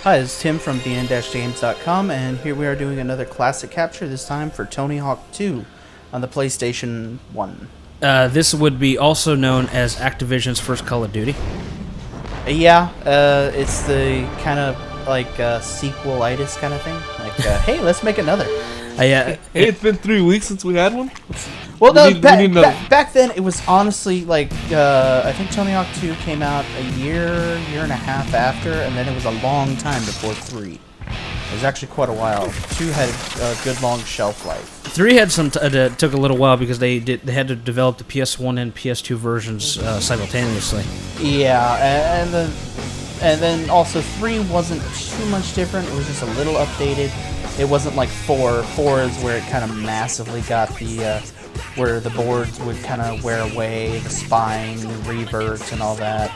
Hi, this is Tim from bn-games.com, and here we are doing another classic capture, this time for Tony Hawk 2 on the PlayStation 1. This would be also known as Activision's first Call of Duty. It's the kind of like sequelitis kind of thing. Like, hey, let's make another. Hey, it's been 3 weeks since we had one. Well, back then it was honestly like I think Tony Hawk 2 came out a year and a half after, and then it was a long time before 3. It was actually quite a while. 2 had a good long shelf life. 3 had took a little while because they had to develop the PS1 and PS2 versions simultaneously. Yeah, and then also 3 wasn't too much different. It was just a little updated. It wasn't like 4. 4 is where it kind of massively got the where the boards would kind of wear away, the spine, revert, and all that.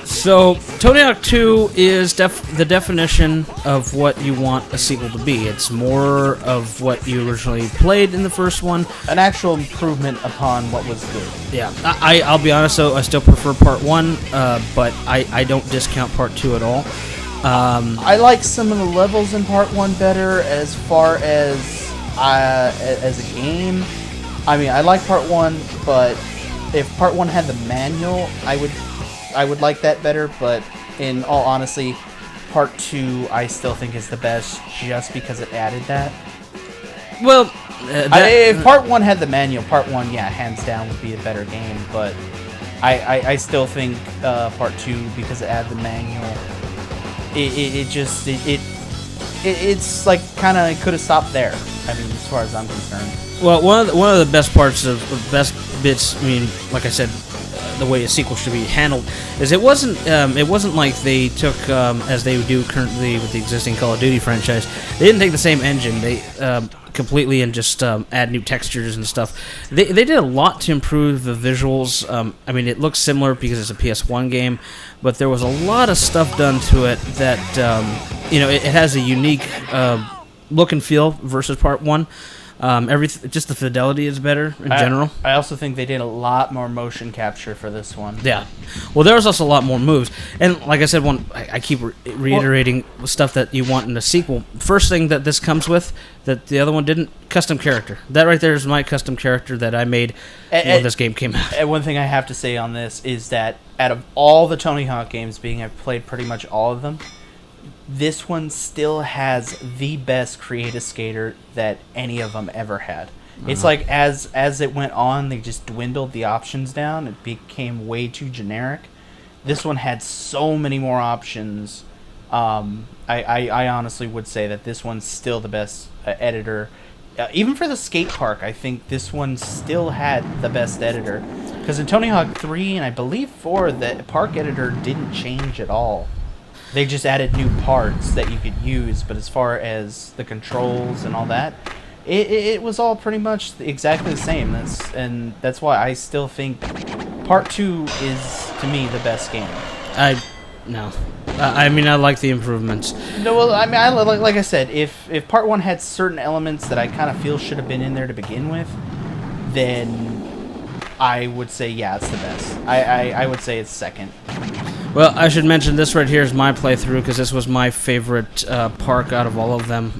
So, Tony Hawk 2 is the definition of what you want a sequel to be. It's more of what you originally played in the first one. An actual improvement upon what was good. Yeah, I'll be honest though, I still prefer Part 1, but I don't discount Part 2 at all. I like some of the levels in Part 1 better as far as a game. I mean, I like Part 1, but if Part 1 had the manual, I would like that better, but in all honesty, Part 2 I still think is the best just because it added that. Well, if Part 1 had the manual, Part 1, yeah, hands down would be a better game, but I still think Part 2, because it added the manual, it's like kind of could have stopped there. I mean, as far as I'm concerned. Well, one of the best parts of the best bits, I mean, like I said, the way a sequel should be handled is it wasn't like they took as they do currently with the existing Call of Duty franchise. They didn't take the same engine they completely and just add new textures and stuff. They did a lot to improve the visuals. I mean, it looks similar because it's a PS1 game, but there was a lot of stuff done to it that it has a unique look and feel versus Part 1. Just the fidelity is better in general. I also think they did a lot more motion capture for this one. Yeah. Well, there was also a lot more moves. And like I said, I keep reiterating stuff that you want in a sequel. First thing that this comes with, that the other one didn't, custom character. That right there is my custom character that I made when this game came out. And one thing I have to say on this is that out of all the Tony Hawk games, being I've played pretty much all of them, this one still has the best creative skater that any of them ever had. It's like as it went on, they just dwindled the options down. It became way too generic. This one had so many more options. I honestly would say that this one's still the best editor. Even for the skate park, I think this one still had the best editor. Because in Tony Hawk 3 and I believe 4, the park editor didn't change at all. They just added new parts that you could use, but as far as the controls and all that, it was all pretty much exactly the same. That's why I still think Part 2 is, to me, the best game. I like the improvements. No, well, I mean, like I said, if Part 1 had certain elements that I kind of feel should have been in there to begin with, then I would say, yeah, it's the best. I would say it's second. Well, I should mention this right here is my playthrough because this was my favorite park out of all of them.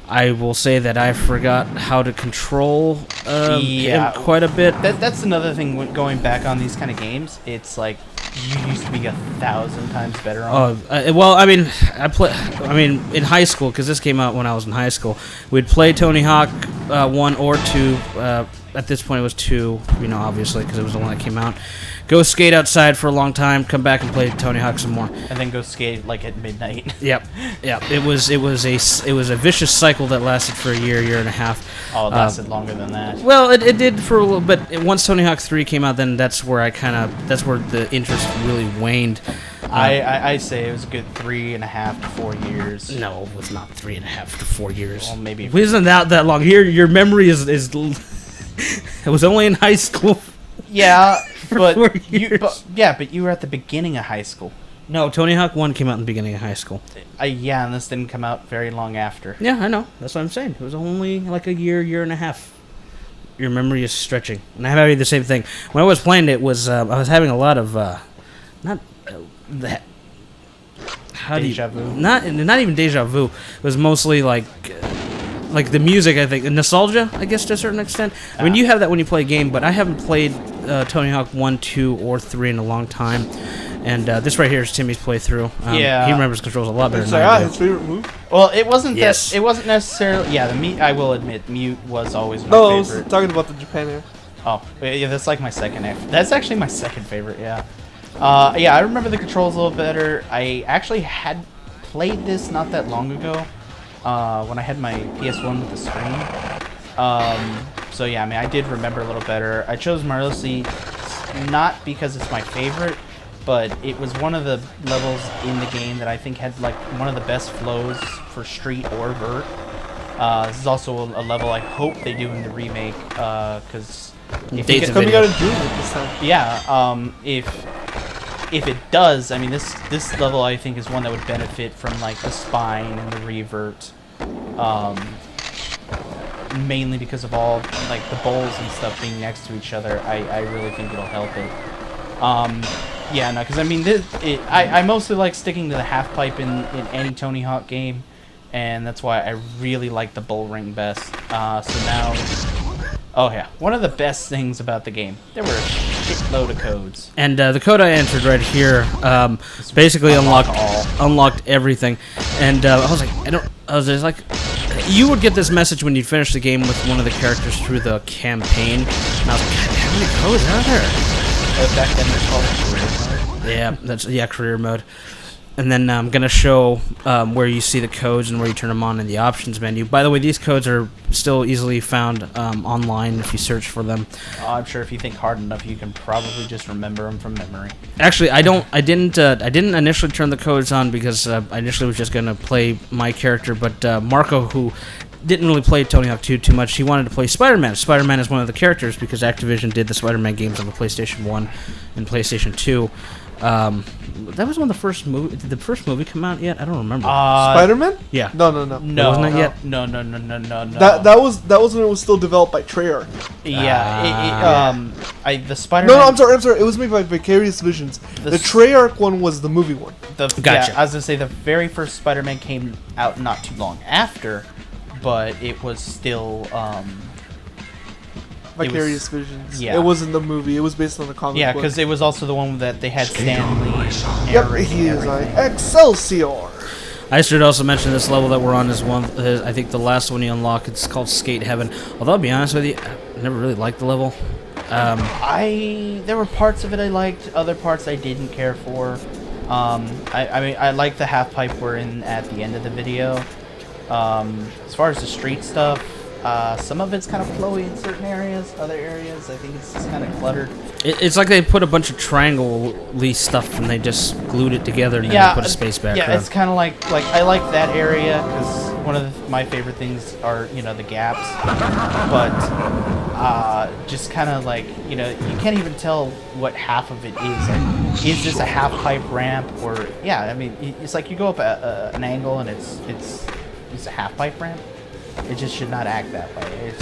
I will say that I forgot how to control him quite a bit. That's another thing going back on these kind of games. It's like you used to be 1,000 times better on. Well, I mean, in high school, because this came out when I was in high school, we'd play Tony Hawk 1 or 2. At this point, it was 2, obviously, because it was the one that came out. Go skate outside for a long time, come back and play Tony Hawk some more, and then go skate like at midnight. Yep. It was a vicious cycle that lasted for a year and a half. Oh, it lasted longer than that. Well, it did for a little bit. Once Tony Hawk 3 came out, then that's where the interest really waned. I say it was a good 3.5 to 4 years. No, it was not 3.5 to 4 years. Well, maybe. It wasn't that long. Here, your memory is. It was only in high school. Yeah, but you were at the beginning of high school. No, Tony Hawk 1 came out in the beginning of high school. Yeah, and this didn't come out very long after. Yeah, I know. That's what I'm saying. It was only like a year and a half. Your memory is stretching. And I have the same thing. When I was playing it, I was having a lot of... Deja vu. Not even deja vu. It was mostly like the music. I think nostalgia. I guess to a certain extent. I mean, you have that when you play a game, but I haven't played Tony Hawk 1, 2, or 3 in a long time. And this right here is Timmy's playthrough. He remembers controls a lot better than I do. His favorite move. Well, it wasn't. Yes. It wasn't necessarily. Yeah, the mute. I will admit, mute was always my No, I was favorite. talking about the Japan air. Oh, yeah, that's like my second. That's actually my second favorite. Yeah. Yeah, I remember the controls a little better. I actually had played this not that long ago, when I had my PS1 with the screen. So yeah, I mean, I did remember a little better. I chose Marlosi not because it's my favorite, but it was one of the levels in the game that I think had like one of the best flows for Street or Vert. This is also a level I hope they do in the remake, because Dates of Coming video. out in June this time. yeah, if it does, I mean, this level I think is one that would benefit from like the spine and the revert, mainly because of all like the bowls and stuff being next to each other. I really think it'll help it. Yeah, no, because I mean, I mostly like sticking to the half pipe in any Tony Hawk game, and that's why I really like the bull ring best. So now. Oh yeah, one of the best things about the game, there were a shitload of codes. And the code I entered right here basically unlocked everything. And I was like, I was just like, you would get this message when you finish the game with one of the characters through the campaign. And I was like, God, how many codes are there? Back then they called it career mode. Yeah, career mode. And then I'm going to show where you see the codes and where you turn them on in the options menu. By the way, these codes are still easily found online if you search for them. I'm sure if you think hard enough, you can probably just remember them from memory. Actually, I didn't initially turn the codes on because I initially was just going to play my character. But Marco, who didn't really play Tony Hawk 2 too much, he wanted to play Spider-Man. Spider-Man is one of the characters because Activision did the Spider-Man games on the PlayStation 1 and PlayStation 2. That was when the first movie. Did the first movie come out yet? I don't remember. Spider-Man? Yeah. No. Wasn't it yet? No. That was when it was still developed by Treyarch. Yeah. The Spider-Man. No, I'm sorry. It was made by Vicarious Visions. The Treyarch one was the movie one. Gotcha. Yeah, I was gonna say the very first Spider-Man came out not too long after, but it was still. Vicarious Visions. Yeah. It wasn't the movie. It was based on the comic Yeah, book. because it was also the one that they had Stan Lee. Yep, narrating he is everything. Excelsior. I should also mention this level that we're on is one. I think the last one you unlock. It's called Skate Heaven. Although I'll be honest with you, I never really liked the level. There were parts of it I liked, other parts I didn't care for. I mean, I like the half pipe we're in at the end of the video. As far as the street stuff, some of it's kind of flowy in certain areas. Other areas, I think it's just kind of cluttered. It's like they put a bunch of triangle-y stuff and they just glued it together and then they put a space background. Yeah, it's kind of like I like that area because one of my favorite things are the gaps, but just kind of like you can't even tell what half of it is. Like, is this a half pipe ramp or I mean it's like you go up an angle and it's a half pipe ramp. It just should not act that way. It's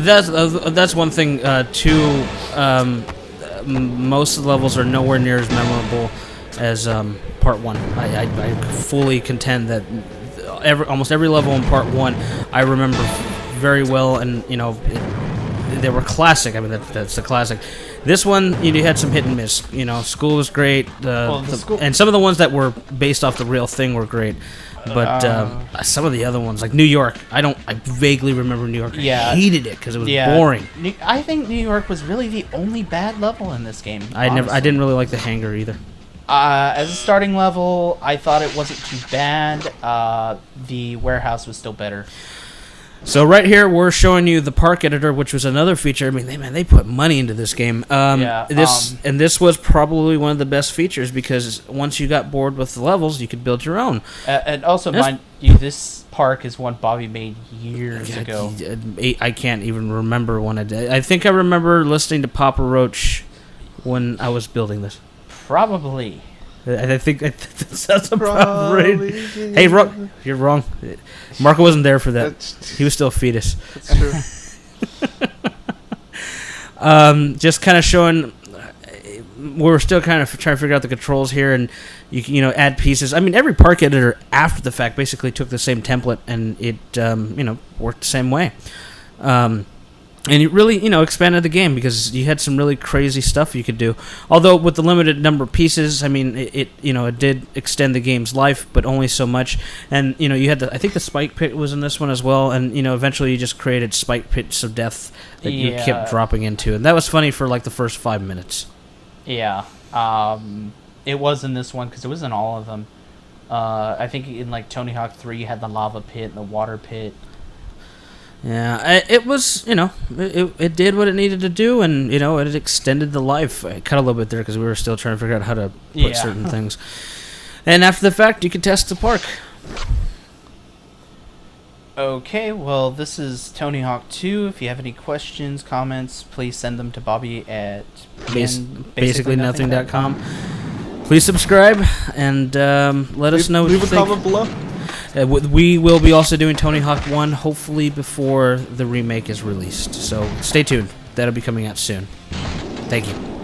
just... That's one thing too. Most of the levels are nowhere near as memorable as Part 1. I fully contend that almost every level in Part 1 I remember very well, and they were classic. I mean that's a classic. This one you had some hit and miss. School was great, and some of the ones that were based off the real thing were great. But some of the other ones, like New York, I vaguely remember New York. I hated it because it was boring. I think New York was really the only bad level in this game. I didn't really like the hangar either. As a starting level, I thought it wasn't too bad. The warehouse was still better. So right here, we're showing you the park editor, which was another feature. I mean, they put money into this game. This was probably one of the best features because once you got bored with the levels, you could build your own. And also, mind you, this park is one Bobby made years ago. I can't even remember when I did. I think I remember listening to Papa Roach when I was building this. Probably. I think that's a problem. Right? Hey, you're wrong. Marco wasn't there for that. He was still a fetus. That's true. Just kind of showing we're still kind of trying to figure out the controls here, and you know, add pieces. I mean, every park editor after the fact basically took the same template, and it you know, worked the same way. And it really, you know, expanded the game because you had some really crazy stuff you could do. Although with the limited number of pieces, I mean, it you know, it did extend the game's life, but only so much. And you know, you had I think the spike pit was in this one as well. And you know, eventually you just created spike pits of death that you kept dropping into, and that was funny for like the first 5 minutes. Yeah, it was in this one because it was in all of them. I think in like Tony Hawk 3, you had the lava pit and the water pit. Yeah, it was, you know, it did what it needed to do, and, you know, it extended the life. I cut a little bit there because we were still trying to figure out how to put certain things. And after the fact, you could test the park. Okay, well, this is Tony Hawk 2. If you have any questions, comments, please send them to Bobby at basicallynothing.com. Please subscribe and let us know what you think. Leave a comment below. We will be also doing Tony Hawk 1, hopefully before the remake is released. So stay tuned. That'll be coming out soon. Thank you.